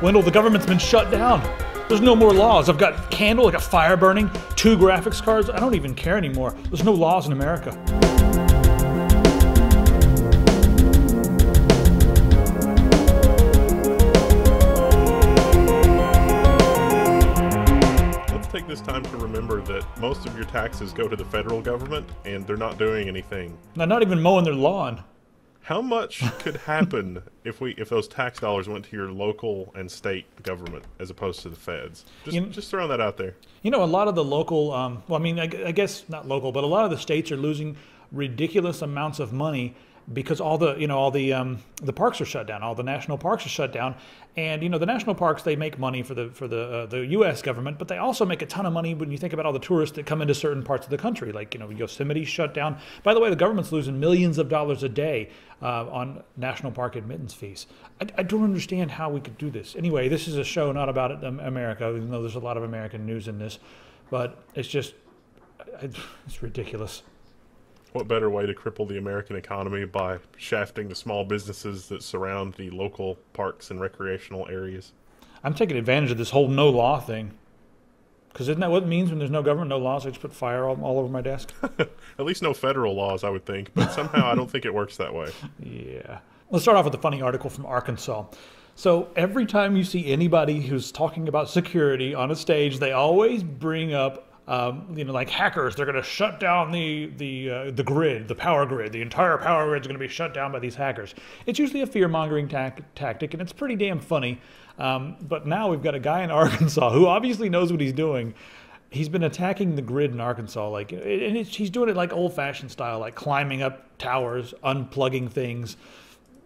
Wendell, the government's been shut down. There's no more laws. I've got candle, I got fire burning, 2 graphics cards. I don't even care anymore. There's no laws in America. Let's take this time to remember that most of your taxes go to the federal government, and they're not doing anything. They're not even mowing their lawn. How much could happen if those tax dollars went to your local and state government as opposed to the feds? Just throwing that out there. You know, a lot of the local, well, I mean, I guess not local, but a lot of the states are losing ridiculous amounts of money because all the parks are shut down. All the national parks are shut down, and the national parks, they make money for the U.S. government, but they also make a ton of money when you think about all the tourists that come into certain parts of the country, like Yosemite's shut down. By the way, the government's losing millions of dollars a day on national park admittance fees. I don't understand how we could do this. Anyway, this is a show not about America, even though there's a lot of American news in this, but it's ridiculous. What better way to cripple the American economy by shafting the small businesses that surround the local parks and recreational areas? I'm taking advantage of this whole no law thing. Because isn't that what it means when there's no government, no laws? I just put fire all over my desk. At least no federal laws, I would think. But somehow I don't think it works that way. Yeah. Let's start off with a funny article from Arkansas. So every time you see anybody who's talking about security on a stage, they always bring up like hackers. They're going to shut down the grid, the power grid. The entire power grid is going to be shut down by these hackers. It's usually a fear-mongering tactic, and it's pretty damn funny. But now we've got a guy in Arkansas who obviously knows what he's doing. He's been attacking the grid in Arkansas, he's doing it like old-fashioned style, like climbing up towers, unplugging things,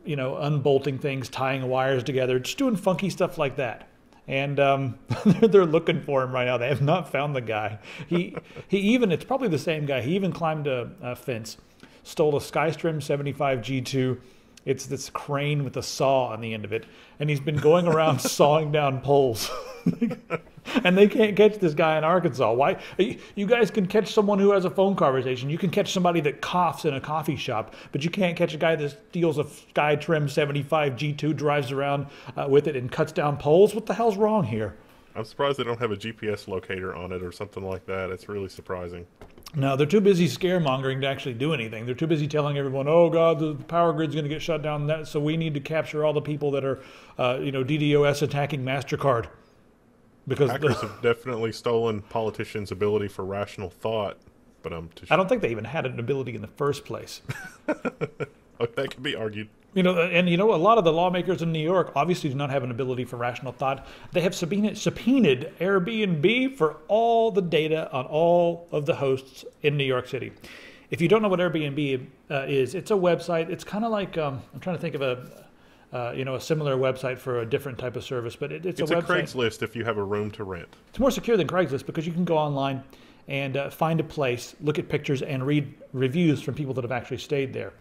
unbolting things, tying wires together, just doing funky stuff like that. And they're looking for him right now. They have not found the guy. It's probably the same guy. He even climbed a fence, stole a Skystream 75 G2. It's this crane with a saw on the end of it. And he's been going around sawing down poles. And they can't catch this guy in Arkansas. Why? You guys can catch someone who has a phone conversation. You can catch somebody that coughs in a coffee shop, but you can't catch a guy that steals a Skystream 75 G2, drives around with it, and cuts down poles. What the hell's wrong here? I'm surprised they don't have a GPS locator on it or something like that. It's really surprising. No, they're too busy scaremongering to actually do anything. They're too busy telling everyone, oh, God, the power grid's going to get shut down, so we need to capture all the people that are, DDoS attacking MasterCard. Because hackers have definitely stolen politicians' ability for rational thought, but I don't think they even had an ability in the first place. Oh, that could be argued. A lot of the lawmakers in New York obviously do not have an ability for rational thought. They have subpoenaed Airbnb for all the data on all of the hosts in New York City. If you don't know what Airbnb is, it's a website. It's kind of like I'm trying to think of a similar website for a different type of service, but it's a website. Craigslist if you have a room to rent. It's more secure than Craigslist because you can go online and find a place, look at pictures, and read reviews from people that have actually stayed there.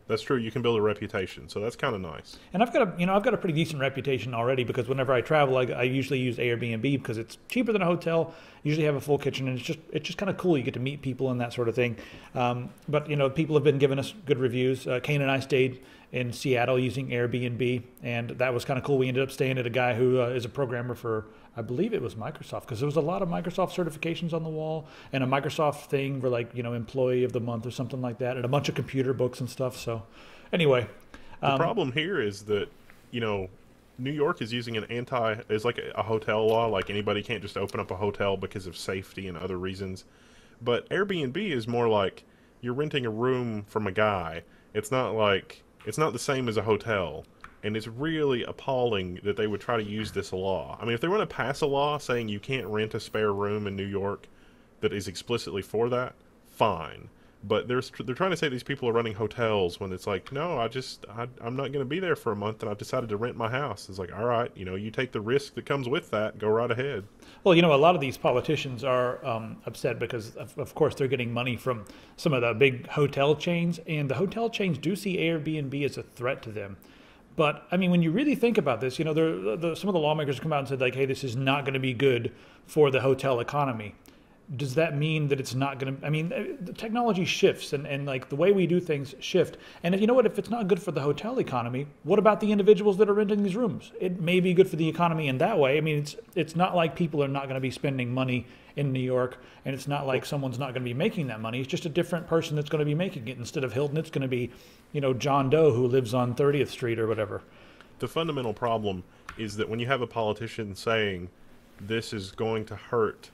That's true. You can build a reputation, so that's kind of nice. And I've got a pretty decent reputation already because whenever I travel, I usually use Airbnb because it's cheaper than a hotel. Usually have a full kitchen, and it's just kind of cool. You get to meet people and that sort of thing. But people have been giving us good reviews. Kane and I stayed in Seattle using Airbnb, and that was kind of cool. We ended up staying at a guy who is a programmer for, I believe it was Microsoft, because there was a lot of Microsoft certifications on the wall and a Microsoft thing for employee of the month or something like that, and a bunch of computer books and stuff. So anyway, the problem here is that New York is using is like a hotel law, like anybody can't just open up a hotel because of safety and other reasons. But Airbnb is more like you're renting a room from a guy. It's not the same as a hotel. And it's really appalling that they would try to use this law. I mean, if they want to pass a law saying you can't rent a spare room in New York that is explicitly for that, fine. But they're trying to say these people are running hotels when it's like, no, I'm not going to be there for a month, and I've decided to rent my house. It's like, all right, you take the risk that comes with that. Go right ahead. Well, a lot of these politicians are upset because, of course, they're getting money from some of the big hotel chains, and the hotel chains do see Airbnb as a threat to them. But, I mean, when you really think about this, some of the lawmakers come out and said, like, hey, this is not going to be good for the hotel economy. does that mean that it's not going to, I mean, the technology shifts and like the way we do things shift. And if you know what, if it's not good for the hotel economy, what about the individuals that are renting these rooms? It may be good for the economy in that way. I mean, it's not like people are not going to be spending money in New York, and it's not like someone's not going to be making that money. It's just a different person that's going to be making it. Instead of Hilton, it's going to be, you know, John Doe who lives on 30th Street or whatever. The fundamental problem is that when you have a politician saying this is going to hurt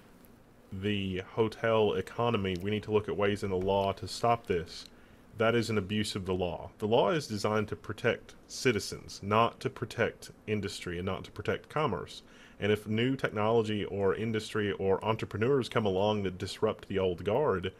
the hotel economy, we need to look at ways in the law to stop this, that is an abuse of the law. The law is designed to protect citizens, not to protect industry and not to protect commerce. And if new technology or industry or entrepreneurs come along that disrupt the old guard,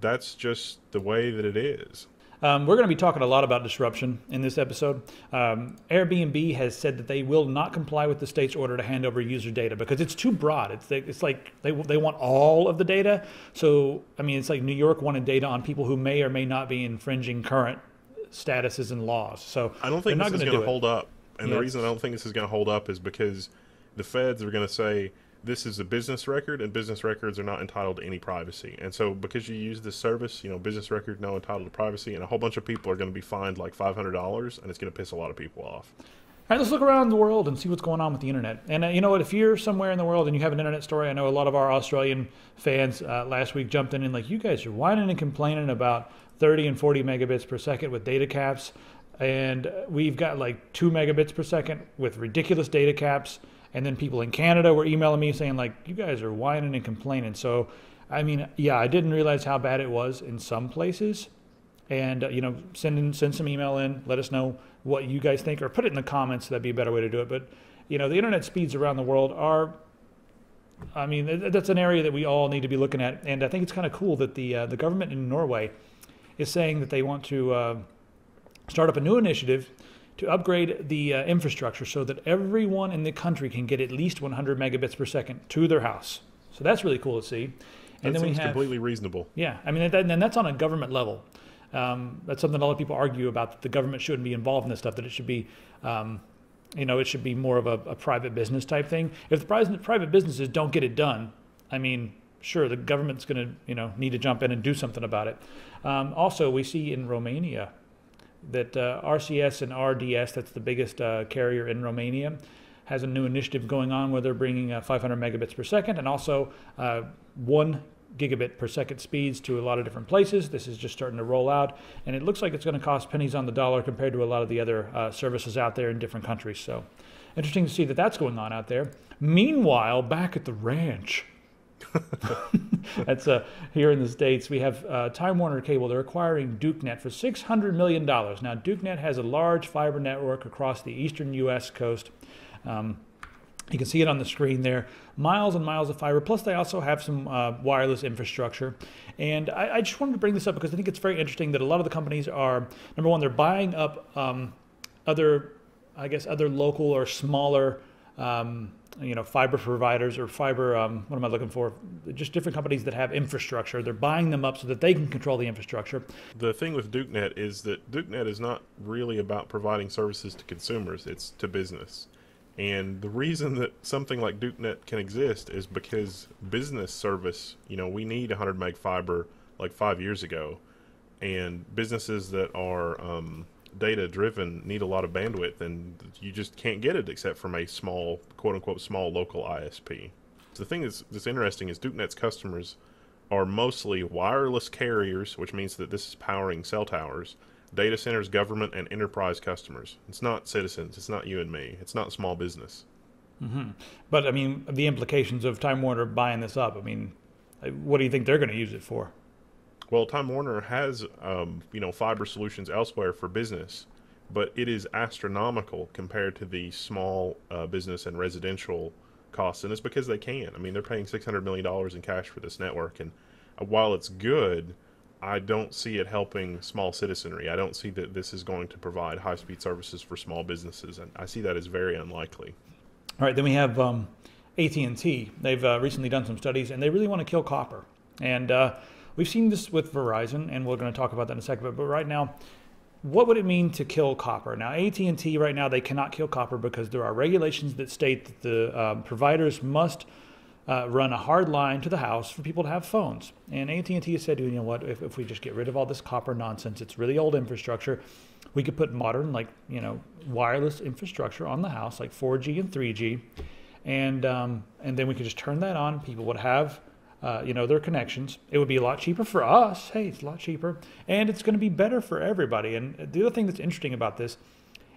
that's just the way that it is. We're going to be talking a lot about disruption in this episode. Airbnb has said that they will not comply with the state's order to hand over user data because it's too broad. It's like they want all of the data. So, I mean, it's like New York wanted data on people who may or may not be infringing current statuses and laws. So I don't think this is going to hold up. And the reason I don't think this is going to hold up is because the feds are going to say, this is a business record, and business records are not entitled to any privacy. And so because you use this service, you know, business record, no entitled to privacy, and a whole bunch of people are going to be fined like $500, and it's going to piss a lot of people off. All right, let's look around the world and see what's going on with the internet. And you know what, if you're somewhere in the world and you have an internet story, I know a lot of our Australian fans last week jumped in and like, you guys are whining and complaining about 30 and 40 megabits per second with data caps, and we've got like 2 megabits per second with ridiculous data caps. And then people in Canada were emailing me saying, like, you guys are whining and complaining. So, I mean, yeah, I didn't realize how bad it was in some places. And, you know, send some email in. Let us know what you guys think. Or put it in the comments. That'd be a better way to do it. But, you know, the internet speeds around the world are, I mean, that's an area that we all need to be looking at. And I think it's kind of cool that the government in Norway is saying that they want to start up a new initiative to upgrade the infrastructure so that everyone in the country can get at least 100 megabits per second to their house. So that's really cool to see. And that then seems completely reasonable. Yeah, I mean, and that's on a government level. That's something a lot of people argue about, that the government shouldn't be involved in this stuff, that it should be, you know, it should be more of a private business type thing. If the private businesses don't get it done, I mean, sure, the government's going to, you know, need to jump in and do something about it. Also, we see in Romania that RCS and RDS, that's the biggest carrier in Romania, has a new initiative going on where they're bringing 500 megabits per second and also 1 gigabit per second speeds to a lot of different places. This is just starting to roll out, and it looks like it's going to cost pennies on the dollar compared to a lot of the other services out there in different countries. So interesting to see that that's going on out there. Meanwhile, back at the ranch, that's here in the States, we have Time Warner Cable. They're acquiring DukeNet for $600 million. Now, DukeNet has a large fiber network across the eastern U.S. coast. You can see it on the screen there. Miles and miles of fiber. Plus, they also have some wireless infrastructure. And I just wanted to bring this up because I think it's very interesting that a lot of the companies are, number one, they're buying up other local or smaller fiber providers or fiber, what am I looking for? Just different companies that have infrastructure. They're buying them up so that they can control the infrastructure. The thing with DukeNet is that DukeNet is not really about providing services to consumers. It's to business. And the reason that something like DukeNet can exist is because business service, you know, we need 100 meg fiber like 5 years ago. And businesses that are data driven need a lot of bandwidth, and you just can't get it except from a small, quote unquote, small local ISP. So the thing that's interesting is DukeNet's customers are mostly wireless carriers, which means that this is powering cell towers, data centers, government, and enterprise customers. It's not citizens. It's not you and me. It's not small business. Mm-hmm. But I mean, the implications of Time Warner buying this up, I mean, what do you think they're going to use it for? Well, Time Warner has, fiber solutions elsewhere for business, but it is astronomical compared to the small business and residential costs, and it's because they can. I mean, they're paying $600 million in cash for this network, and while it's good, I don't see it helping small citizenry. I don't see that this is going to provide high-speed services for small businesses, and I see that as very unlikely. All right, then we have AT&T. They've recently done some studies, and they really want to kill copper. And we've seen this with Verizon, and we're going to talk about that in a second. But right now, what would it mean to kill copper? Now, AT&T right now, they cannot kill copper because there are regulations that state that the providers must run a hard line to the house for people to have phones. And AT&T said, you know what, if we just get rid of all this copper nonsense, it's really old infrastructure. We could put modern, like, wireless infrastructure on the house, like 4G and 3G. And then we could just turn that on. People would have, their connections. It would be a lot cheaper for us. Hey, it's a lot cheaper. And it's going to be better for everybody. And the other thing that's interesting about this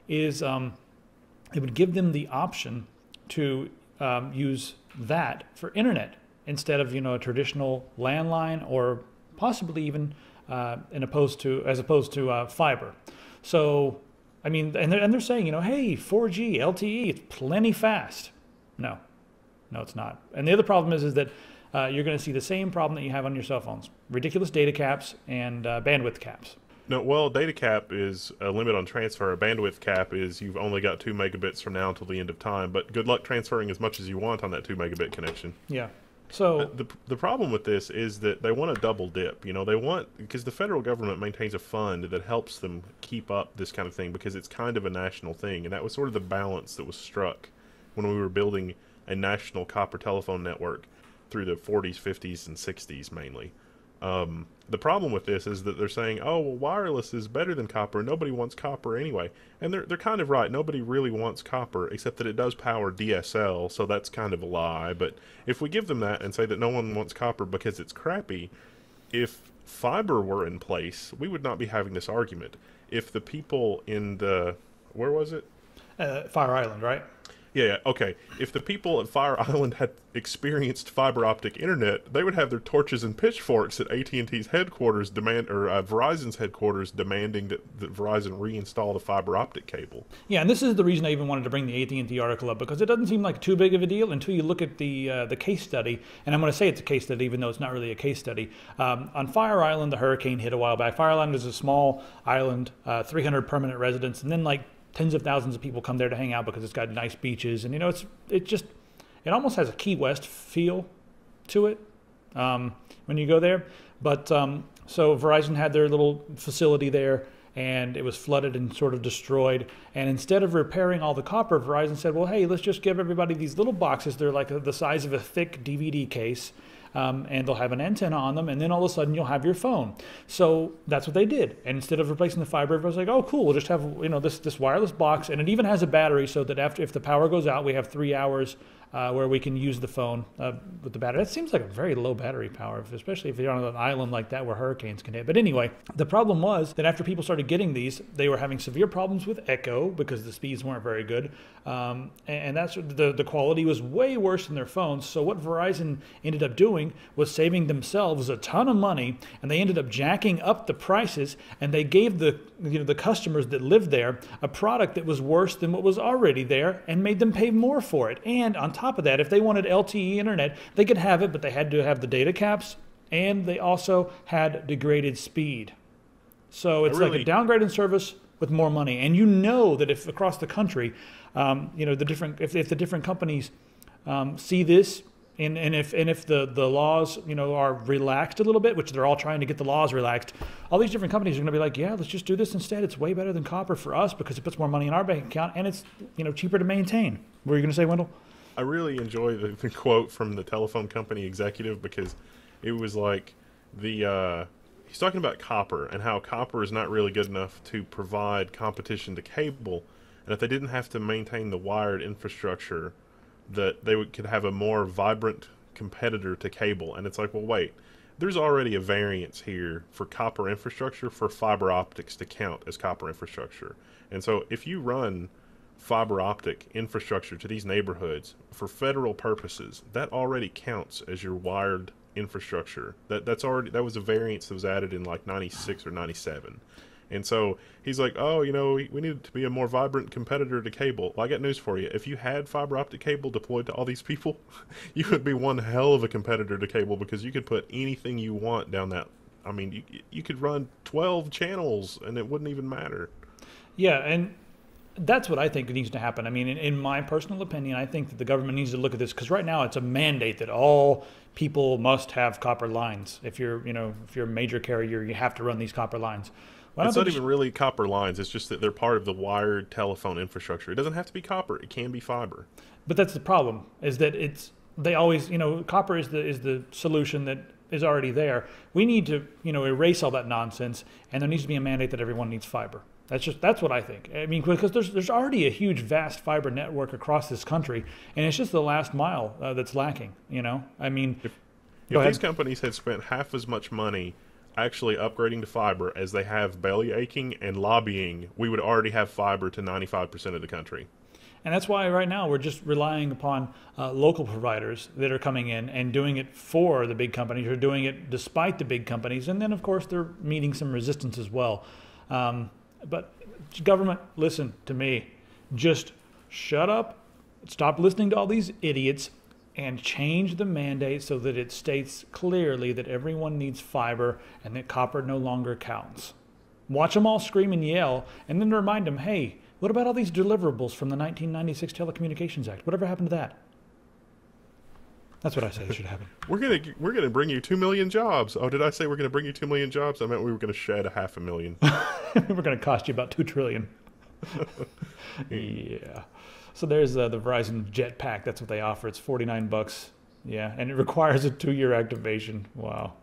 is it would give them the option to use that for internet instead of a traditional landline, or possibly even as opposed to fiber. So I mean, and they're saying, hey, 4G LTE, it's plenty fast. No, it's not. And the other problem is that you're going to see the same problem that you have on your cell phones: ridiculous data caps and bandwidth caps. No, well, data cap is a limit on transfer. A bandwidth cap is you've only got 2 megabits from now until the end of time. But good luck transferring as much as you want on that 2 megabit connection. Yeah. So the problem with this is that they want to double dip. They want, because the federal government maintains a fund that helps them keep up this kind of thing, because it's kind of a national thing, and that was sort of the balance that was struck when we were building a national copper telephone network through the 40s, 50s, and 60s mainly. The problem with this is that they're saying, oh, well, wireless is better than copper. Nobody wants copper anyway. And they're kind of right. Nobody really wants copper, except that it does power DSL, so that's kind of a lie. But if we give them that and say that no one wants copper because it's crappy, if fiber were in place, we would not be having this argument. If the people in where was it? Fire Island, right? Yeah, okay. If the people at Fire Island had experienced fiber optic internet, they would have their torches and pitchforks at AT&T's headquarters Verizon's headquarters, demanding that Verizon reinstall the fiber optic cable. Yeah, and this is the reason I even wanted to bring the AT&T article up, because it doesn't seem like too big of a deal until you look at the case study. And I'm going to say it's a case study, even though it's not really a case study. On Fire Island, the hurricane hit a while back. Fire Island is a small island, 300 permanent residents, and then tens of thousands of people come there to hang out because it's got nice beaches, and it almost has a Key West feel to it when you go there. But so Verizon had their little facility there, and it was flooded and sort of destroyed. And instead of repairing all the copper, Verizon said, well, hey, let's just give everybody these little boxes. They're like the size of a thick DVD case. And they'll have an antenna on them, and then all of a sudden you'll have your phone. So that's what they did. And instead of replacing the fiber, everyone's like, oh, cool, we'll just have this wireless box, and it even has a battery, so that if the power goes out, we have 3 hours where we can use the phone with the battery. That seems like a very low battery power, especially if you're on an island like that where hurricanes can hit. But anyway, the problem was that after people started getting these, they were having severe problems with echo because the speeds weren't very good. And that's the quality was way worse than their phones. So what Verizon ended up doing was saving themselves a ton of money, and they ended up jacking up the prices, and they gave the customers that lived there a product that was worse than what was already there, and made them pay more for it. And on top of that, if they wanted LTE internet, they could have it, but they had to have the data caps, and they also had degraded speed. So it's like a downgrade in service with more money. And that if across the country, if the different companies see this, and if the laws are relaxed a little bit, which they're all trying to get the laws relaxed, all these different companies are going to be like, yeah, let's just do this instead. It's way better than copper for us because it puts more money in our bank account, and it's cheaper to maintain. What were you going to say, Wendell? I really enjoy the quote from the telephone company executive, because it was like he's talking about copper and how copper is not really good enough to provide competition to cable, and if they didn't have to maintain the wired infrastructure, that they could have a more vibrant competitor to cable. And it's like, well, wait, there's already a variance here for copper infrastructure for fiber optics to count as copper infrastructure. And so if you run fiber optic infrastructure to these neighborhoods for federal purposes, that already counts as your wired infrastructure. That was a variance that was added in like 96 or 97. And so he's like, oh, we need to be a more vibrant competitor to cable. Well, I got news for you. If you had fiber optic cable deployed to all these people, you would be one hell of a competitor to cable, because you could put anything you want down that. I mean, you could run 12 channels and it wouldn't even matter. Yeah, and that's what I think needs to happen. I mean, in my personal opinion, I think that the government needs to look at this, because right now it's a mandate that all people must have copper lines. If you're a major carrier, you have to run these copper lines. It's not even really copper lines. It's just that they're part of the wired telephone infrastructure. It doesn't have to be copper. It can be fiber. But that's the problem, is that it's they always, copper is the solution that is already there. We need to, erase all that nonsense, and there needs to be a mandate that everyone needs fiber. That's what I think. I mean, because there's already a huge, vast fiber network across this country, and it's just the last mile that's lacking. I mean, if these companies had spent half as much money actually upgrading to fiber as they have belly aching and lobbying, we would already have fiber to 95% of the country. And that's why right now we're just relying upon local providers that are coming in and doing it for the big companies, or doing it despite the big companies. And then, of course, they're meeting some resistance as well. But government, listen to me. Just shut up, stop listening to all these idiots, and change the mandate so that it states clearly that everyone needs fiber and that copper no longer counts. Watch them all scream and yell, and then remind them, hey, what about all these deliverables from the 1996 Telecommunications Act? Whatever happened to that? That's what I say should happen. We're gonna bring you 2 million jobs. Oh, did I say we're gonna bring you 2 million jobs? I meant we were gonna shed 500,000. We're gonna cost you about $2 trillion. Yeah. So there's the Verizon Jet Pack. That's what they offer. It's $49. Yeah, and it requires a 2-year activation. Wow.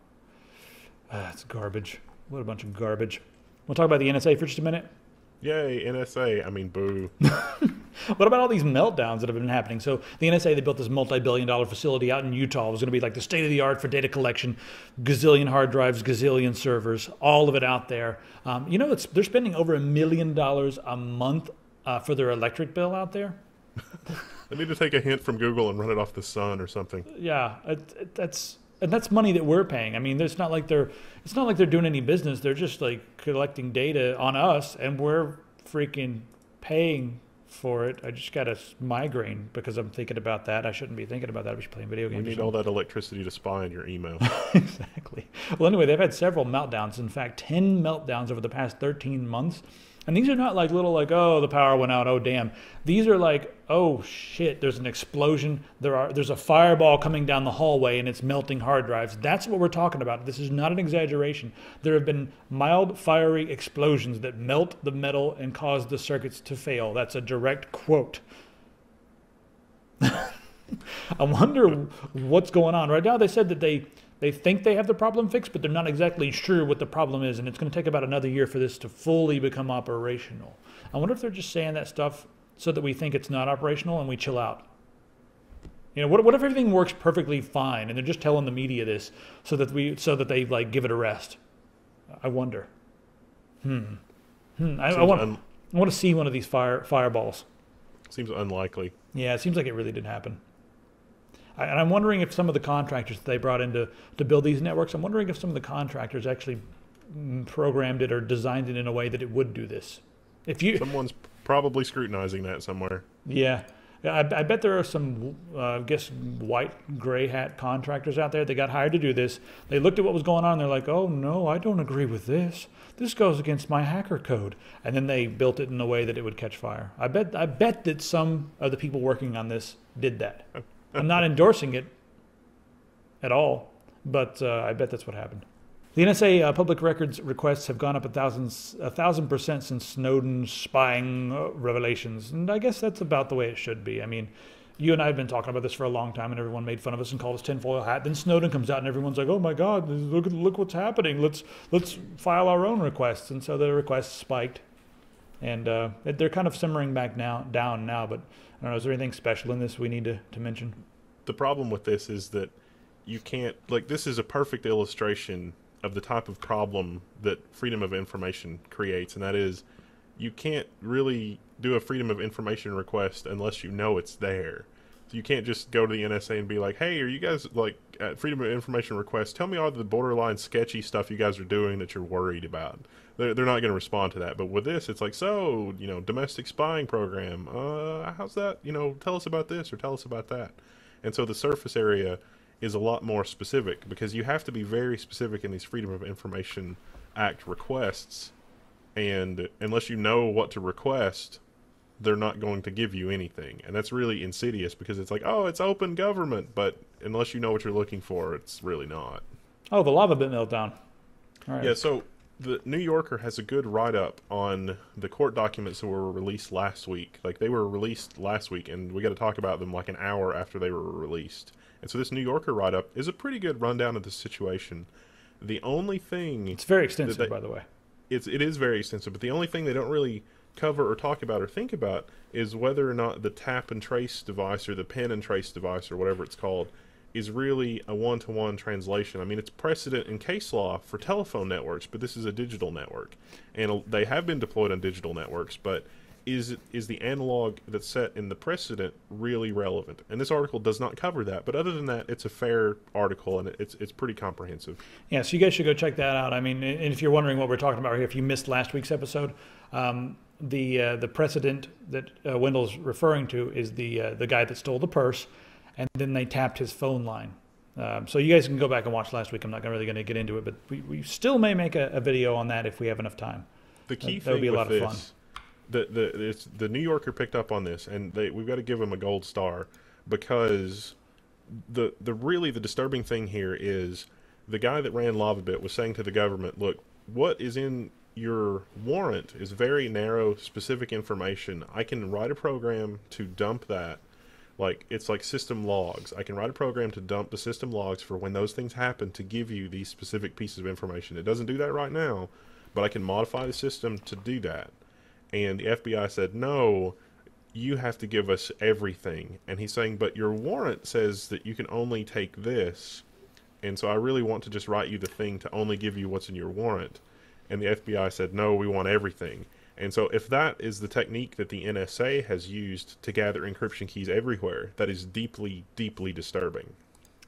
That's garbage. What a bunch of garbage. We'll talk about the NSA for just a minute. Yay, NSA. I mean, boo. What about all these meltdowns that have been happening? So the NSA, they built this multi-billion-dollar facility out in Utah. It was going to be like the state-of-the-art for data collection, gazillion hard drives, gazillion servers, all of it out there. They're spending over $1 million a month for their electric bill out there. They need to take a hint from Google and run it off the sun or something. Yeah, that's money that we're paying. I mean, it's not like they're doing any business. They're just like collecting data on us, and we're freaking paying for it. I just got a migraine because I'm thinking about that. I shouldn't be thinking about that. I should be playing video games. We need all that electricity to spy on your email. Exactly. Well, anyway, they've had several meltdowns. In fact, 10 meltdowns over the past 13 months. And these are not like little oh, the power went out, oh, damn. These are like, oh, shit, there's an explosion. There's a fireball coming down the hallway, and it's melting hard drives. That's what we're talking about. This is not an exaggeration. There have been mild, fiery explosions that melt the metal and cause the circuits to fail. That's a direct quote. I wonder what's going on. Right now, they said that they think they have the problem fixed, but they're not exactly sure what the problem is, and it's going to take about another year for this to fully become operational. I wonder if they're just saying that stuff so that we think it's not operational and we chill out. What if everything works perfectly fine and they're just telling the media this so that they like give it a rest? I wonder. I want to see one of these fireballs. Seems unlikely. Yeah, it seems like it really did happen. And I'm wondering if some of the contractors that they brought in to build these networks, I'm wondering if some of the contractors actually programmed it or designed it in a way that it would do this. Someone's probably scrutinizing that somewhere. Yeah. I bet there are some, white, gray hat contractors out there that got hired to do this. They looked at what was going on, and they're like, oh, no, I don't agree with this. This goes against my hacker code. And then they built it in a way that it would catch fire. I bet that some of the people working on this did that. I'm not endorsing it at all, but I bet that's what happened. The NSA public records requests have gone up 1,000% since Snowden's spying revelations, and I guess that's about the way it should be. I mean, you and I have been talking about this for a long time, and everyone made fun of us and called us tinfoil hat. Then Snowden comes out, and everyone's like, "Oh my God, look what's happening! Let's file our own requests." And so the requests spiked, and they're kind of simmering back down now. But I don't know, is there anything special in this we need to mention? The problem with this is that you can't, this is a perfect illustration of the type of problem that freedom of information creates, and that is you can't really do a freedom of information request unless you know it's there. So you can't just go to the NSA and be like, hey, are you guys, at freedom of information request, tell me all the borderline sketchy stuff you guys are doing that you're worried about. They're not going to respond to that. But with this, it's like, so, domestic spying program, how's that? Tell us about this or tell us about that. And so the surface area is a lot more specific, because you have to be very specific in these Freedom of Information Act requests, and unless you know what to request, they're not going to give you anything. And that's really insidious, because it's like, oh, it's open government, but unless you know what you're looking for, it's really not. Oh, the lava bit meltdown. All right. Yeah, so The New Yorker has a good write-up on the court documents that were released last week. Like, they were released last week, and we got to talk about them like an hour after they were released. And so this New Yorker write-up is a pretty good rundown of the situation. The only thing... It's very extensive, by the way. It is very extensive, but the only thing they don't really cover or talk about or think about is whether or not the tap and trace device or the pin and trace device or whatever it's called is really a one-to-one translation. I mean, it's precedent in case law for telephone networks, but this is a digital network. And they have been deployed on digital networks, but is the analog that's set in the precedent really relevant? And this article does not cover that, but other than that, it's a fair article, and it's pretty comprehensive. Yeah, so you guys should go check that out. I mean, and if you're wondering what we're talking about here, if you missed last week's episode, the precedent that Wendell's referring to is the guy that stole the purse, and then they tapped his phone line. So you guys can go back and watch last week. I'm not really going to get into it, but we still may make a video on that if we have enough time. The key that would be a lot of fun. The New Yorker picked up on this, and we've got to give them a gold star, because the really disturbing thing here is the guy that ran LavaBit was saying to the government, look, what is in your warrant is very narrow, specific information. I can write a program to dump that. Like, it's like system logs. I can write a program to dump the system logs for when those things happen to give you these specific pieces of information. It doesn't do that right now, but I can modify the system to do that. And the FBI said, no, you have to give us everything. And he's saying, but your warrant says that you can only take this. And so I really want to just write you the thing to only give you what's in your warrant. And the FBI said, no, we want everything. And so if that is the technique that the NSA has used to gather encryption keys everywhere, that is deeply, deeply disturbing.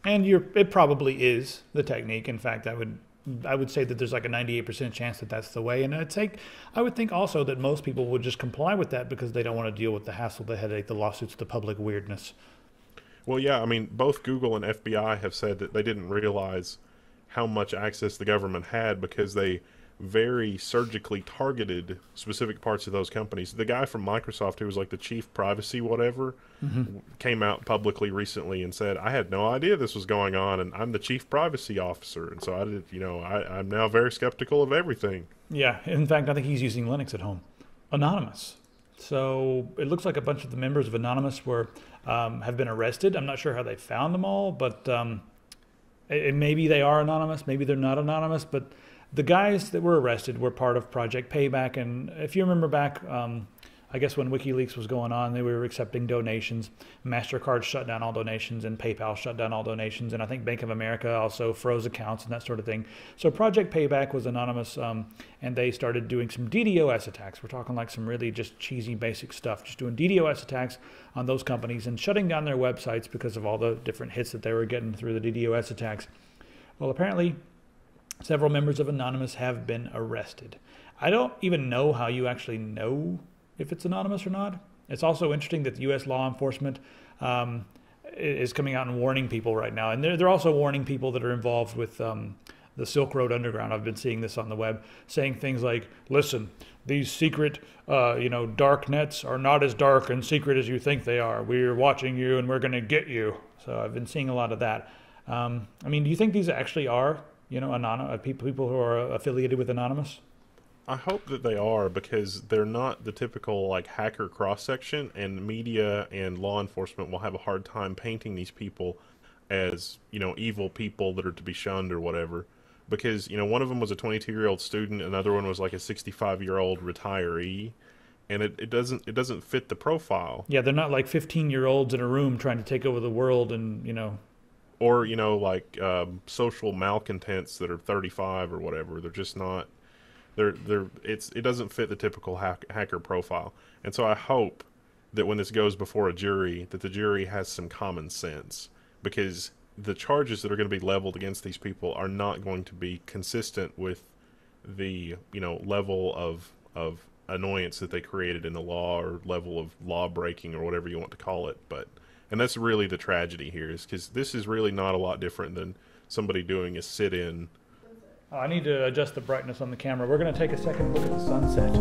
And it probably is the technique. In fact, I would say that there's like a 98% chance that that's the way. And I would think also that most people would just comply with that because they don't want to deal with the hassle, the headache, the lawsuits, the public weirdness. Well, yeah, I mean, both Google and FBI have said that they didn't realize how much access the government had because they very surgically targeted specific parts of those companies. The guy from Microsoft who was like the chief privacy whatever came out publicly recently and said, I had no idea this was going on, and I'm the chief privacy officer, and so I did, I'm now very skeptical of everything. Yeah, in fact, I think he's using Linux at home. Anonymous. So it looks like a bunch of the members of Anonymous have been arrested. I'm not sure how they found them all, but maybe they are anonymous, maybe they're not anonymous, but the guys that were arrested were part of Project Payback, and if you remember back, I guess when WikiLeaks was going on, they were accepting donations. MasterCard shut down all donations, and PayPal shut down all donations, and I think Bank of America also froze accounts and that sort of thing. So Project Payback was anonymous, and they started doing some DDoS attacks. We're talking like some really just cheesy basic stuff, just doing DDoS attacks on those companies and shutting down their websites because of all the different hits that they were getting through the DDoS attacks. Well, apparently several members of Anonymous have been arrested. I don't even know how you actually know if it's anonymous or not. It's also interesting that the U.S. law enforcement is coming out and warning people right now. And they're also warning people that are involved with the Silk Road Underground. I've been seeing this on the web, saying things like, listen, these secret, dark nets are not as dark and secret as you think they are. We're watching you and we're going to get you. So I've been seeing a lot of that. I mean, do you think these actually are people who are affiliated with Anonymous? I hope that they are, because they're not the typical like hacker cross-section, and media and law enforcement will have a hard time painting these people as, evil people that are to be shunned or whatever. Because, one of them was a 22-year-old student, another one was like a 65-year-old retiree, and it doesn't fit the profile. Yeah, they're not like 15-year-olds in a room trying to take over the world and, Or, social malcontents that are 35 or whatever. They're just not... It doesn't fit the typical hacker profile. And so I hope that when this goes before a jury, that the jury has some common sense. Because the charges that are going to be leveled against these people are not going to be consistent with the, level of annoyance that they created in the law, or level of law breaking, or whatever you want to call it. And that's really the tragedy here, is because this is really not a lot different than somebody doing a sit-in. I need to adjust the brightness on the camera. We're going to take a second look at the sunset.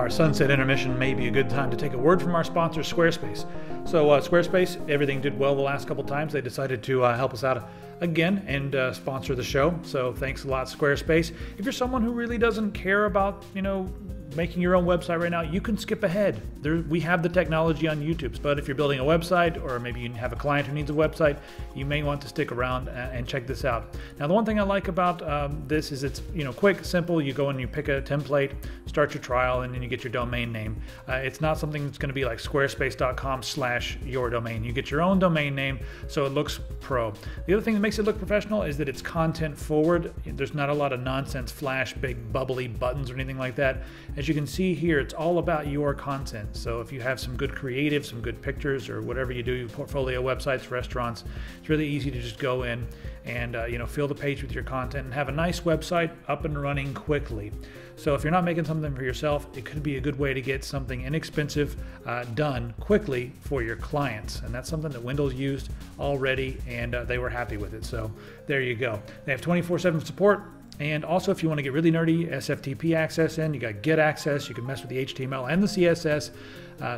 our sunset intermission may be a good time to take a word from our sponsor, Squarespace. So Squarespace, everything did well the last couple times. They decided to help us out again and sponsor the show. So thanks a lot, Squarespace. If you're someone who really doesn't care about, making your own website right now, you can skip ahead. We have the technology on YouTube, but if you're building a website, or maybe you have a client who needs a website, you may want to stick around and check this out. Now, the one thing I like about this is it's quick, simple. You go and you pick a template, start your trial, and then you get your domain name. It's not something that's going to be like squarespace.com/your domain. You get your own domain name, so it looks pro. The other thing that makes it look professional is that it's content forward. There's not a lot of nonsense flash, big bubbly buttons or anything like that. As you can see here, it's all about your content. So if you have some good creative, some good pictures, or whatever you do, portfolio websites, restaurants, it's really easy to just go in and fill the page with your content and have a nice website up and running quickly. So if you're not making something for yourself, it could be a good way to get something inexpensive done quickly for your clients. And that's something that Windows used already, and they were happy with it. So there you go. They have 24/7 support. And also, if you want to get really nerdy, SFTP access in, you got Get access. You can mess with the HTML and the CSS,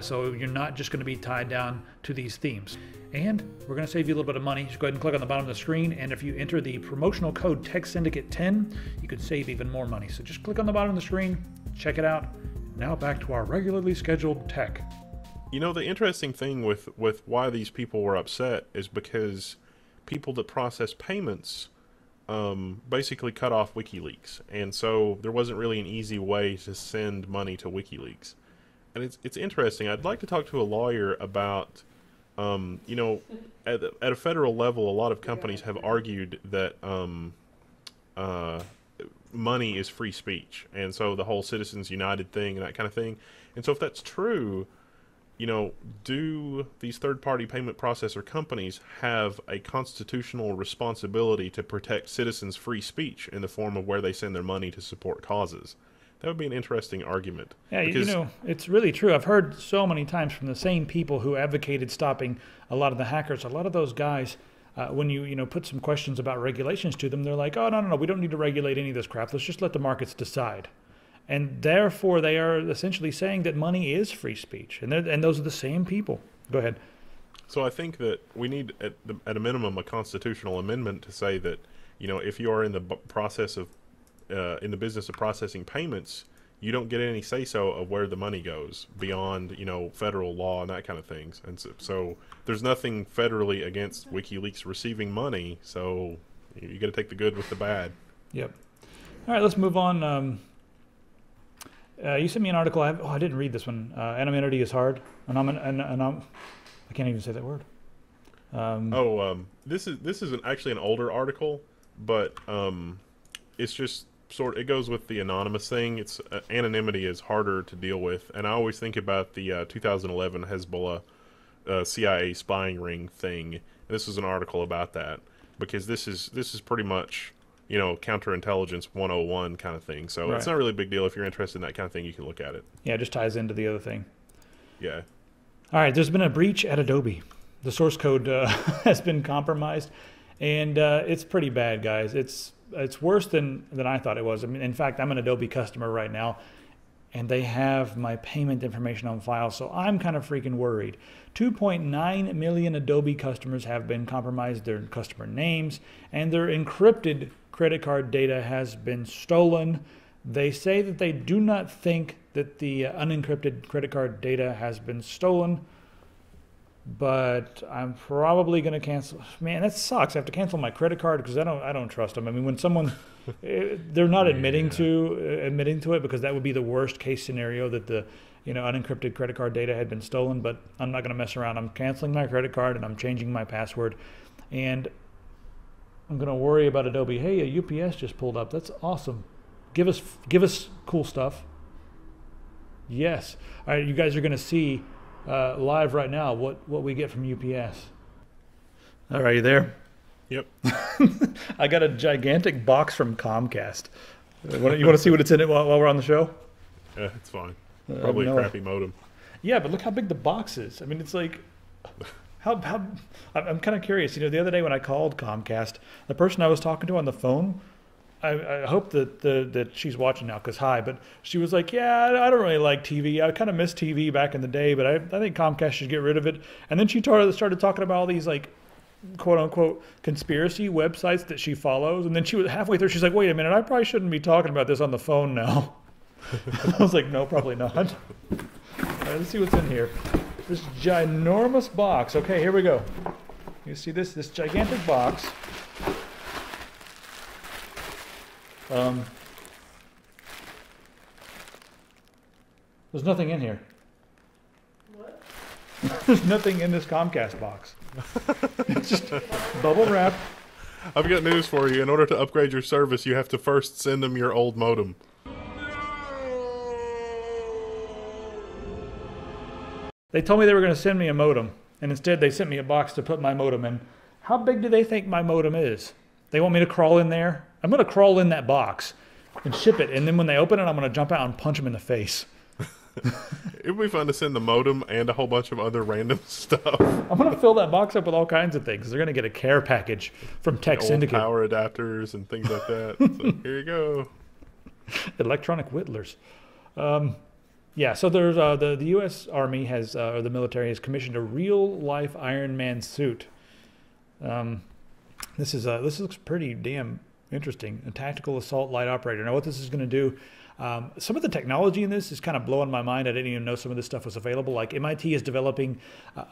so you're not just going to be tied down to these themes. And we're going to save you a little bit of money. Just go ahead and click on the bottom of the screen, and if you enter the promotional code TechSyndicate10, you could save even more money. So just click on the bottom of the screen, check it out. Now back to our regularly scheduled tech. The interesting thing with why these people were upset is because people that process payments basically cut off WikiLeaks, and so there wasn't really an easy way to send money to WikiLeaks. And it's interesting. I'd like to talk to a lawyer about, at a federal level, a lot of companies have argued that money is free speech, and so the whole Citizens United thing and that kind of thing. And so if that's true, do these third-party payment processor companies have a constitutional responsibility to protect citizens' free speech in the form of where they send their money to support causes? That would be an interesting argument. Yeah, it's really true. I've heard so many times from the same people who advocated stopping a lot of the hackers. A lot of those guys, when you put some questions about regulations to them, they're like, oh, no, we don't need to regulate any of this crap. Let's just let the markets decide. And therefore, they are essentially saying that money is free speech. And those are the same people. Go ahead. So I think that we need, at a minimum, a constitutional amendment to say that, if you are in the process of, in the business of processing payments, you don't get any say-so of where the money goes beyond, federal law and that kind of things. And so there's nothing federally against WikiLeaks receiving money. So you got to take the good with the bad. Yep. All right, let's move on. You sent me an article. I didn't read this one. Anonymity is hard. I can't even say that word. This is actually an older article, but it's just it goes with the anonymous thing. It's anonymity is harder to deal with, and I always think about the 2011 Hezbollah CIA spying ring thing. And this is an article about that, because this is pretty much counterintelligence 101 kind of thing. So It's not really a big deal. If you're interested in that kind of thing, you can look at it. Yeah, it just ties into the other thing. Yeah. All right, there's been a breach at Adobe. The source code has been compromised, and it's pretty bad, guys. It's worse than I thought it was. I mean, in fact, I'm an Adobe customer right now, and they have my payment information on file, so I'm kind of freaking worried. 2.9 million Adobe customers have been compromised, their customer names, and their encrypted credit card data has been stolen. They say that they do not think that the unencrypted credit card data has been stolen, but I'm probably going to cancel. Man, that sucks. I have to cancel my credit card because I don't trust them. I mean, when someone they're not admitting to it, because that would be the worst case scenario, that the unencrypted credit card data had been stolen. But I'm not going to mess around. I'm canceling my credit card and I'm changing my password, and I'm going to worry about Adobe. Hey, a UPS just pulled up. That's awesome. Give us cool stuff. Yes. All right, you guys are going to see live right now what we get from UPS. All right, you there? Yep. I got a gigantic box from Comcast. You want to see what it's in it while we're on the show? Yeah, it's fine. Probably a crappy modem. Yeah, but look how big the box is. I mean, it's like... How I'm kind of curious. The other day when I called Comcast, the person I was talking to on the phone I hope that she's watching now, because hi, but she was like, yeah, I don't really like TV. I kind of miss TV back in the day, but I think Comcast should get rid of it. And then she started talking about all these like quote unquote conspiracy websites that she follows. And then she was halfway through, she's like, wait a minute, I probably shouldn't be talking about this on the phone now. I was like, no, probably not. All right, let's see what's in here. This ginormous box. Okay, here we go. You see this gigantic box. There's nothing in here. What? There's nothing in this Comcast box. It's just bubble wrap. I've got news for you. In order to upgrade your service, you have to first send them your old modem. They told me they were going to send me a modem, and instead they sent me a box to put my modem in. How big do they think my modem is? They want me to crawl in there? I'm going to crawl in that box and ship it, and then when they open it, I'm going to jump out and punch them in the face. It would be fun to send the modem and a whole bunch of other random stuff. I'm going to fill that box up with all kinds of things. They're going to get a care package from Tech Syndicate. Power adapters and things like that. So here you go. Electronic whittlers. Yeah, so there's the U.S. Army has, or the military has commissioned a real-life Iron Man suit. This looks pretty damn interesting. A tactical assault light operator. Now, what this is going to do, some of the technology in this is kind of blowing my mind. I didn't even know some of this stuff was available. Like MIT is developing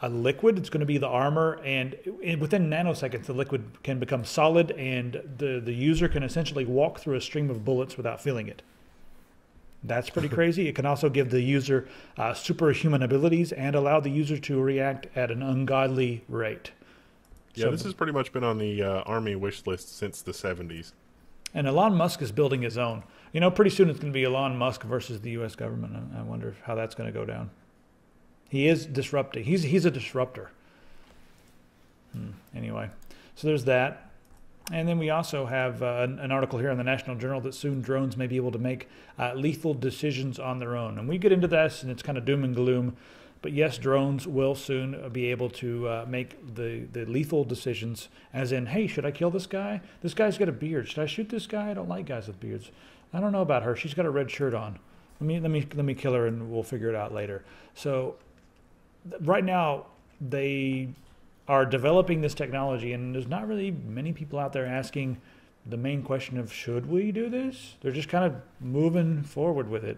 a liquid. It's going to be the armor, and within nanoseconds, the liquid can become solid, and the user can essentially walk through a stream of bullets without feeling it. That's pretty crazy. It can also give the user superhuman abilities and allow the user to react at an ungodly rate. Yeah, So, this has pretty much been on the Army wish list since the 70s. and Elon Musk is building his own. You know, pretty soon it's going to be Elon Musk versus the U.S. government. I wonder how that's going to go down. He is disrupting. He's a disruptor. Anyway, so there's that. And then we also have an article here in the National Journal that soon drones may be able to make lethal decisions on their own. And we get into this, and it's kind of doom and gloom. But yes, drones will soon be able to make the lethal decisions, as in, hey, should I kill this guy? This guy's got a beard. Should I shoot this guy? I don't like guys with beards. I don't know about her. She's got a red shirt on. Let me kill her, and we'll figure it out later. So right now, they are developing this technology, and there's not really many people out there asking the main question of, should we do this? They're just kind of moving forward with it.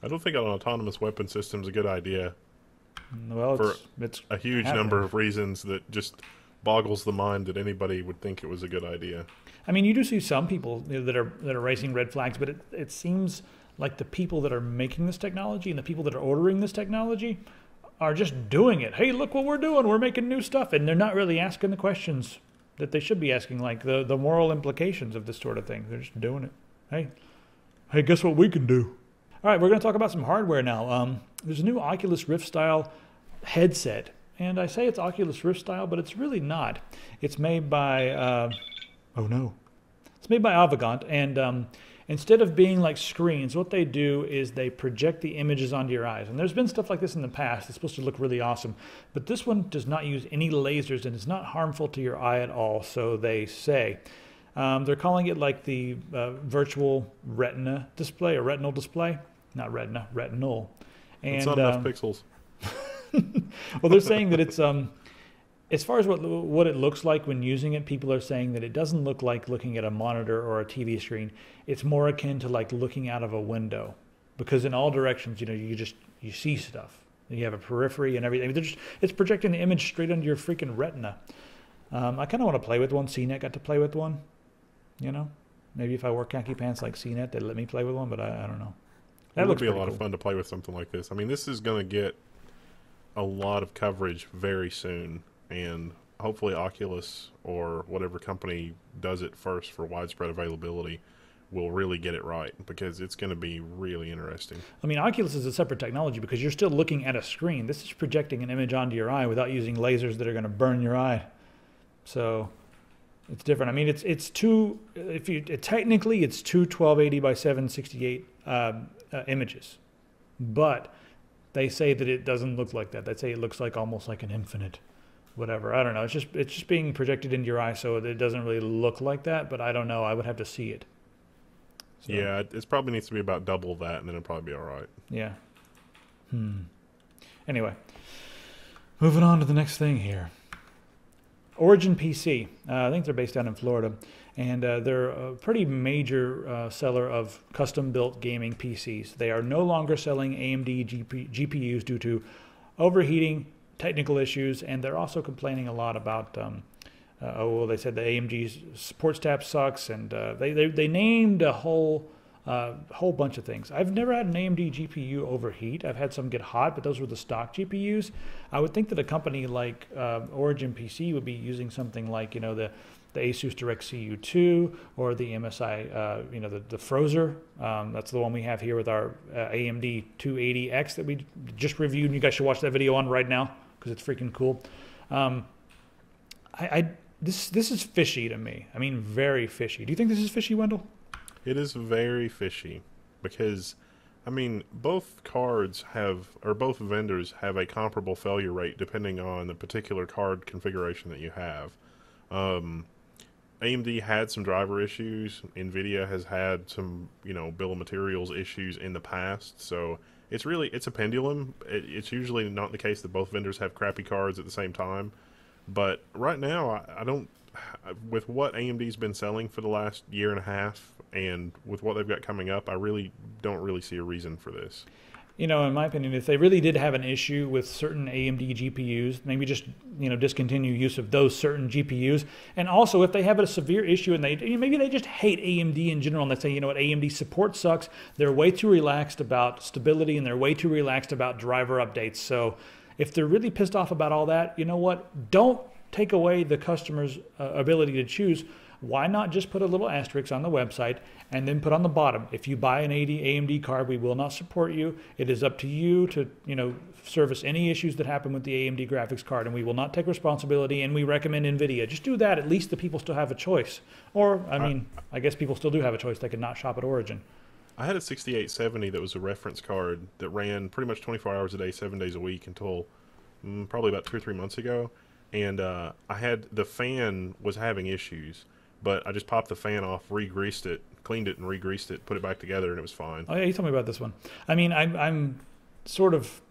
I don't think an autonomous weapon system is a good idea. Well, it's a huge number of reasons that just boggles the mind that anybody would think it was a good idea. I mean, you do see some people that are raising red flags, but it seems like the people that are making this technology and the people that are ordering this technology are just doing it. Hey, look what we're doing. We're making new stuff. And they're not really asking the questions that they should be asking, like the moral implications of this sort of thing. They're just doing it. Hey, guess what we can do? All right, we're going to talk about some hardware now. There's a new Oculus Rift style headset. And I say it's Oculus Rift style, but it's really not. It's made by, it's made by Avegant. And instead of being like screens, what they do is they project the images onto your eyes. And there's been stuff like this in the past. It's supposed to look really awesome. But this one does not use any lasers, and it's not harmful to your eye at all, so they say. They're calling it like the virtual retina display, or retinal display. Not retina, retinal. And, it's not enough pixels. Well, they're saying that it's... as far as what it looks like when using it, people are saying that it doesn't look like looking at a monitor or a TV screen. It's more akin to like looking out of a window, because in all directions, you see stuff. You have a periphery and everything. It's projecting the image straight onto your freaking retina. I kind of want to play with one. CNET got to play with one. Maybe if I wore khaki pants like CNET, they'd let me play with one, but I don't know. It would be a lot of fun to play with something like this. I mean, this is going to get a lot of coverage very soon. And hopefully Oculus or whatever company does it first for widespread availability will really get it right, because it's going to be really interesting. I mean, Oculus is a separate technology because you're still looking at a screen. This is projecting an image onto your eye without using lasers that are going to burn your eye. So it's different. I mean, technically it's two 1280 by 768 images, but they say that it doesn't look like that. They say it looks like almost like an infinite whatever. I don't know. It's just being projected into your eye, so it doesn't really look like that, but I don't know. I would have to see it. So, Yeah, it probably needs to be about double that, and then it'll probably be all right. yeah. Anyway, moving on to the next thing here. Origin PC. I think they're based down in Florida, and they're a pretty major seller of custom-built gaming PCs. They are no longer selling AMD GPUs due to overheating, technical issues, and they're also complaining a lot about. They said the AMD support staff sucks, and they named a whole bunch of things. I've never had an AMD GPU overheat. I've had some get hot, but those were the stock GPUs. I would think that a company like Origin PC would be using something like, the Asus DirectCu 2 or the MSI, the Frozer. That's the one we have here with our AMD 280X that we just reviewed, and you guys should watch that video on right now because it's freaking cool. This is fishy to me. I mean, very fishy. Do you think this is fishy, Wendell? It is very fishy because, I mean, both both vendors have a comparable failure rate depending on the particular card configuration that you have. AMD had some driver issues. NVIDIA has had some, bill of materials issues in the past. So it's a pendulum. It's usually not the case that both vendors have crappy cards at the same time. But right now, I don't, with what AMD's been selling for the last year and a half, and with what they've got coming up, I really don't see a reason for this. In my opinion, if they really did have an issue with certain AMD GPUs, maybe just discontinue use of those certain GPUs. And also, if they have a severe issue and maybe they just hate AMD in general, and they say, AMD support sucks. They're way too relaxed about stability, and they're way too relaxed about driver updates. So if they're really pissed off about all that, you know what? Don't take away the customer's ability to choose. Why not just put a little asterisk on the website and then put on the bottom, if you buy an AMD card, we will not support you. It is up to you to, service any issues that happen with the AMD graphics card, and we will not take responsibility, and we recommend NVIDIA. Just do that. At least the people still have a choice. Or, I guess people still do have a choice. They could not shop at Origin. I had a 6870 that was a reference card that ran pretty much 24 hours a day, 7 days a week until probably about 2 or 3 months ago. And I had the fan was having issues. But I just popped the fan off, re-greased it, cleaned it and re-greased it, put it back together, and it was fine. Oh, yeah, you told me about this one. I mean, I'm sort of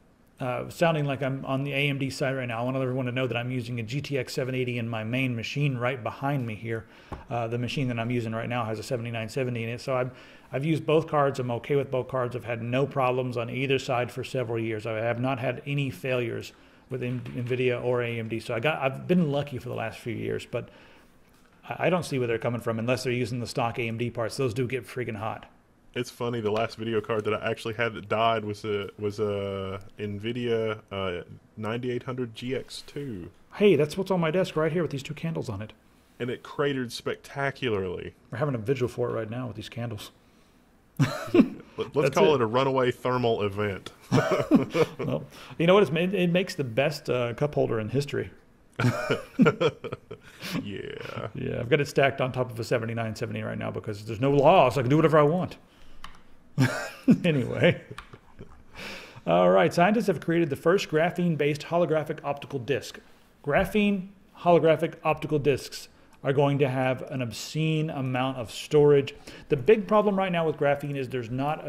sounding like I'm on the AMD side right now. I want everyone to know that I'm using a GTX 780 in my main machine right behind me here. The machine that I'm using right now has a 7970 in it. So I've used both cards. I'm okay with both cards. I've had no problems on either side for several years. I have not had any failures with NVIDIA or AMD. So I've been lucky for the last few years, but I don't see where they're coming from unless they're using the stock AMD parts. Those do get freaking hot. It's funny. The last video card that I actually had that died was a NVIDIA 9800 GX2. Hey, that's what's on my desk right here with these two candles on it. And it cratered spectacularly. We're having a vigil for it right now with these candles. Let's call it a runaway thermal event. Well, you know what? It makes the best cup holder in history. Yeah, I've got it stacked on top of a 7970 right now because there's no law, so I can do whatever I want. Anyway. All right, scientists have created the first graphene-based holographic optical disc. Graphene holographic optical discs are going to have an obscene amount of storage. The big problem right now with graphene is there's not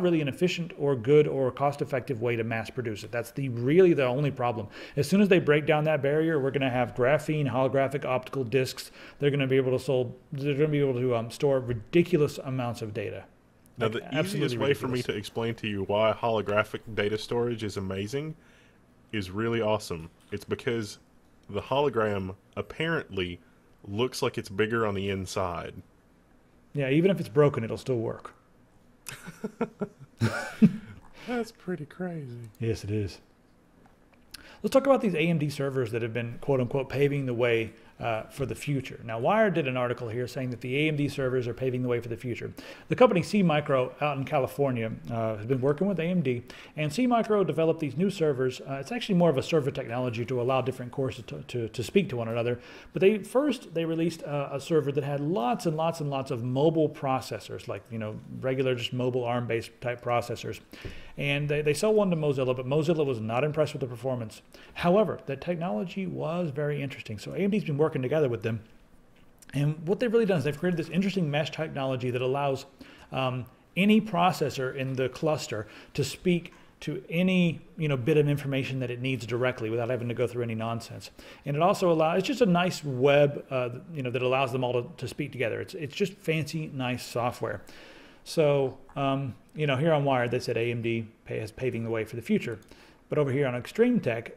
really an efficient or good or cost-effective way to mass produce it. That's really the only problem. As soon as they break down that barrier, we're going to have graphene holographic optical discs. They're going to be able to store ridiculous amounts of data. Now, the easiest way for me to explain to you why holographic data storage is amazing is really awesome. It's because the hologram apparently looks like it's bigger on the inside. Yeah, even if it's broken, it'll still work. That's pretty crazy. Yes, it is. Let's talk about these AMD servers that have been, quote unquote, paving the way for the future. Now, Wired did an article here saying that the AMD servers are paving the way for the future. The company SeaMicro out in California has been working with AMD, and SeaMicro developed these new servers. It's actually more of a server technology to allow different cores to speak to one another. But they released a server that had lots and lots and lots of mobile processors, like regular just mobile ARM-based type processors. And they sell one to Mozilla, but Mozilla was not impressed with the performance. However, the technology was very interesting. So AMD's been working together with them. And what they've really done is they've created this interesting mesh technology that allows any processor in the cluster to speak to any bit of information that it needs directly without having to go through any nonsense. And it also allows, it's just a nice web that allows them all to speak together. It's just fancy, nice software. So here on Wired they said AMD is paving the way for the future, but over here on Extreme Tech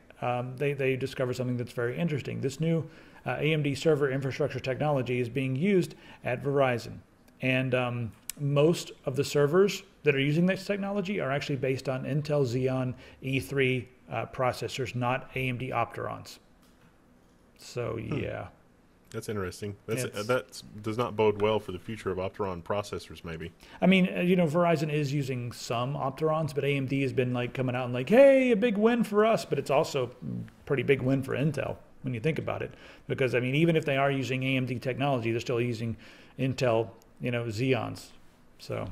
they discovered something that's very interesting. This new AMD server infrastructure technology is being used at Verizon, and most of the servers that are using this technology are actually based on Intel Xeon E3 processors, not AMD Opterons. So yeah. That's interesting. That does not bode well for the future of Opteron processors, maybe. I mean, Verizon is using some Opterons, but AMD has been coming out and hey, a big win for us, but it's also a pretty big win for Intel when you think about it. Because, I mean, even if they are using AMD technology, they're still using Intel, Xeons. So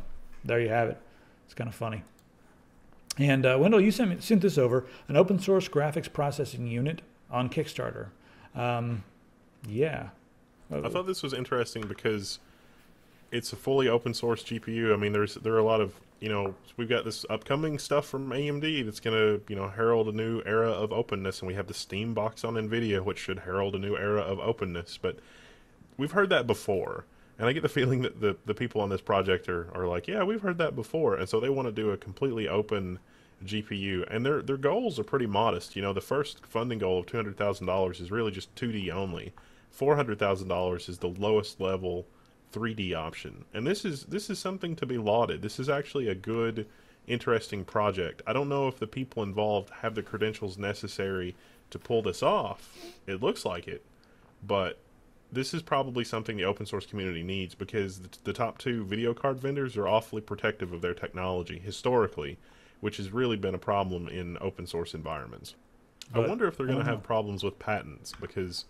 there you have it. It's kind of funny. And Wendell, you sent this over, an open source graphics processing unit on Kickstarter. Yeah. I thought this was interesting because it's a fully open source GPU. I mean, there are a lot of, we've got this upcoming stuff from AMD that's going to, herald a new era of openness, and we have the Steam box on NVIDIA, which should herald a new era of openness. But we've heard that before. And I get the feeling that the people on this project are like, yeah, we've heard that before. And so they want to do a completely open GPU. And their goals are pretty modest. The first funding goal of $200,000 is really just 2D only. $400,000 is the lowest level 3D option. And this is something to be lauded. This is actually a good, interesting project. I don't know if the people involved have the credentials necessary to pull this off. It looks like it. But this is probably something the open source community needs, because the top two video card vendors are awfully protective of their technology historically, which has really been a problem in open source environments. But I wonder if they're going to have problems with patents, because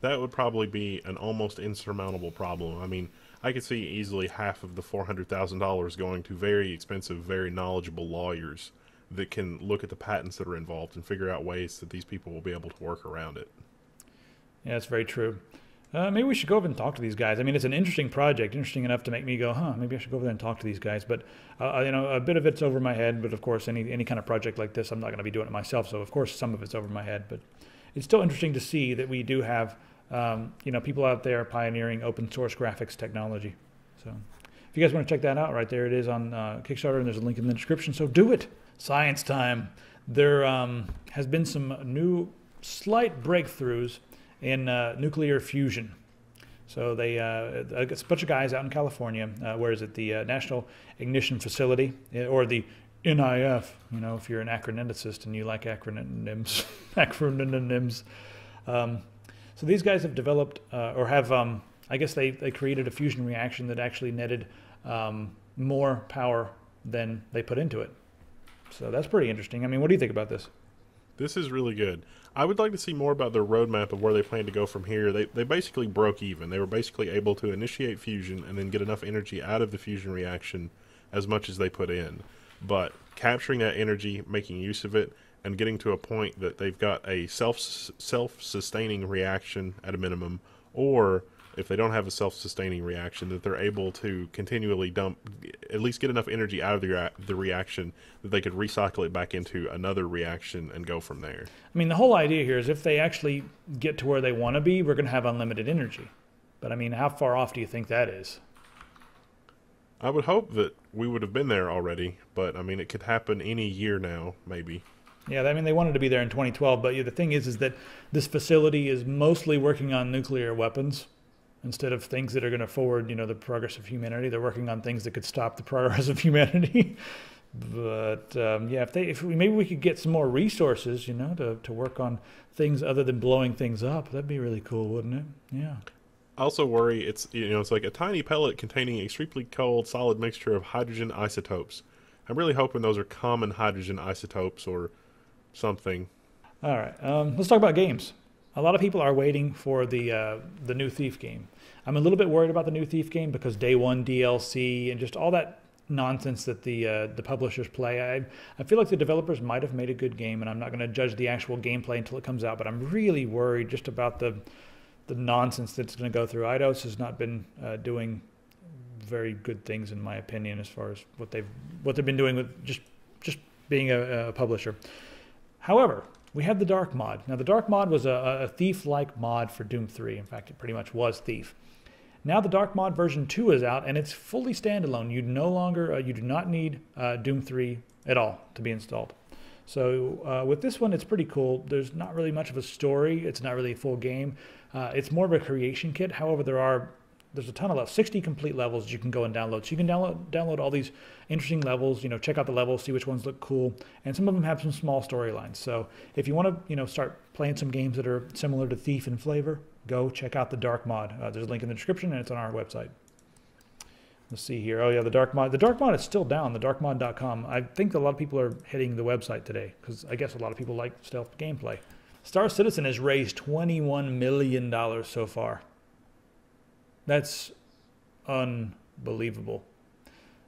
that would probably be an almost insurmountable problem. I mean, I could see easily half of the $400,000 going to very expensive, very knowledgeable lawyers that can look at the patents that are involved and figure out ways that these people will be able to work around it. Yeah, that's very true. Maybe we should go over and talk to these guys. I mean, it's an interesting project, interesting enough to make me go, maybe I should go over there and talk to these guys. But, a bit of it's over my head. But, of course, any kind of project like this, I'm not going to be doing it myself. So, of course, some of it's over my head. But it's still interesting to see that we do have, people out there pioneering open source graphics technology. So if you guys want to check that out, right there it is on Kickstarter, and there's a link in the description. So do it. Science time. There has been some new slight breakthroughs in nuclear fusion. So they, a bunch of guys out in California, the National Ignition Facility, or the NIF, if you're an acroneticist and you like acronyms. So these guys have developed, they created a fusion reaction that actually netted more power than they put into it. So that's pretty interesting. I mean, what do you think about this? This is really good. I would like to see more about their roadmap of where they plan to go from here. They basically broke even. They were basically able to initiate fusion and then get enough energy out of the fusion reaction as much as they put in. But capturing that energy, making use of it, and getting to a point that they've got a self-sustaining reaction at a minimum, or if they don't have a self-sustaining reaction, that they're able to continually at least get enough energy out of the reaction that they could recycle it back into another reaction and go from there. I mean, the whole idea here is if they actually get to where they want to be, we're going to have unlimited energy. But I mean, how far off do you think that is? I would hope that we would have been there already, but I mean, it could happen any year now, maybe. Yeah, I mean, they wanted to be there in 2012, but the thing is that this facility is mostly working on nuclear weapons. Instead of things that are going to forward, the progress of humanity, they're working on things that could stop the progress of humanity. But maybe we could get some more resources, to work on things other than blowing things up. That'd be really cool, wouldn't it? Yeah. I also worry it's like a tiny pellet containing a extremely cold solid mixture of hydrogen isotopes. I'm really hoping those are common hydrogen isotopes or something. All right, let's talk about games. A lot of people are waiting for the new Thief game. I'm a little bit worried about the new Thief game because day one DLC and just all that nonsense that the publishers play. I feel like the developers might have made a good game, and I'm not going to judge the actual gameplay until it comes out. But I'm really worried just about the nonsense that's going to go through. Eidos has not been doing very good things in my opinion as far as what they've been doing with just being a publisher. However, we have the Dark mod. Now the Dark mod was a Thief-like mod for Doom 3. In fact, it pretty much was Thief. Now the Dark mod version 2 is out and it's fully standalone. You no longer, you do not need Doom 3 at all to be installed. So with this one, it's pretty cool. There's not really much of a story. It's not really a full game. It's more of a creation kit. However, there's a ton of levels, 60 complete levels you can go and download. So you can download all these interesting levels, check out the levels, see which ones look cool. And some of them have some small storylines. So if you want to, start playing some games that are similar to Thief in flavor, go check out the Dark mod. There's a link in the description and it's on our website. Let's see here. Oh yeah, the Dark mod. The Dark mod is still down, thedarkmod.com. I think a lot of people are hitting the website today because I guess a lot of people like stealth gameplay. Star Citizen has raised $21 million so far. That's unbelievable.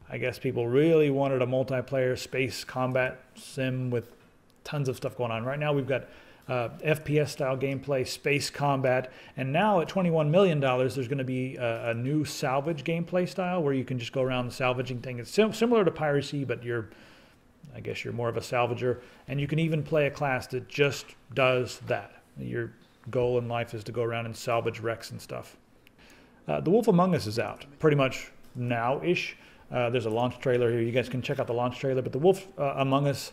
I guess people really wanted a multiplayer space combat sim with tons of stuff going on. Right now we've got FPS style gameplay, space combat, and now at $21 million there's going to be a new salvage gameplay style where you can just go around the salvaging thing. It's similar to piracy, but I guess you're more of a salvager, and you can even play a class that just does that. Your goal in life is to go around and salvage wrecks and stuff. The Wolf Among Us is out pretty much now-ish. There's a launch trailer here. You guys can check out the launch trailer, but the Wolf Among Us,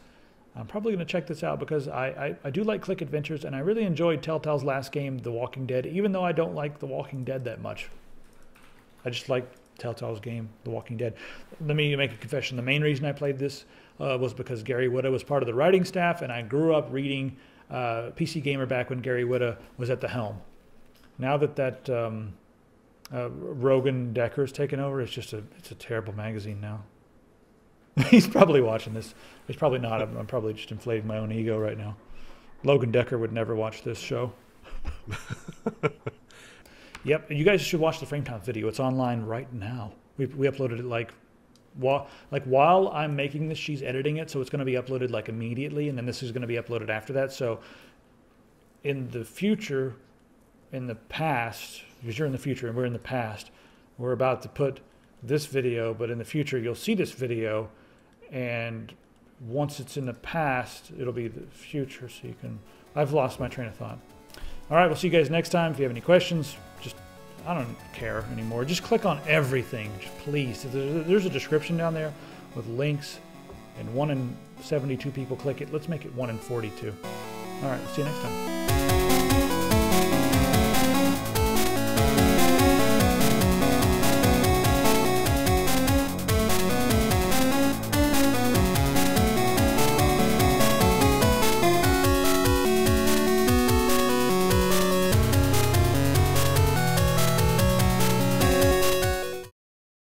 I'm probably going to check this out because I do like click adventures, and I really enjoyed Telltale's last game, The Walking Dead, even though I don't like The Walking Dead that much. I just like Telltale's game, The Walking Dead. Let me make a confession. The main reason I played this was because Gary Whitta was part of the writing staff, and I grew up reading PC Gamer back when Gary Whitta was at the helm. Now that Rogan Decker's taken over, it's a terrible magazine now. He's probably watching this. He's probably not. I'm probably just inflating my own ego right now. Logan Decker would never watch this show. Yep, you guys should watch the Frame Time video. It's online right now. We uploaded it while I'm making this, she's editing it, so it's going to be uploaded like immediately, and then this is going to be uploaded after that. So in the future, in the past, because you're in the future and we're in the past, we're about to put this video, but in the future you'll see this video, and once it's in the past it'll be the future, so you can... I've lost my train of thought. All right, we'll see you guys next time. If you have any questions, just, I don't care anymore, just click on everything, please. There's a description down there with links, and 1 in 72 people click it. Let's make it 1 in 42. All right, see you next time.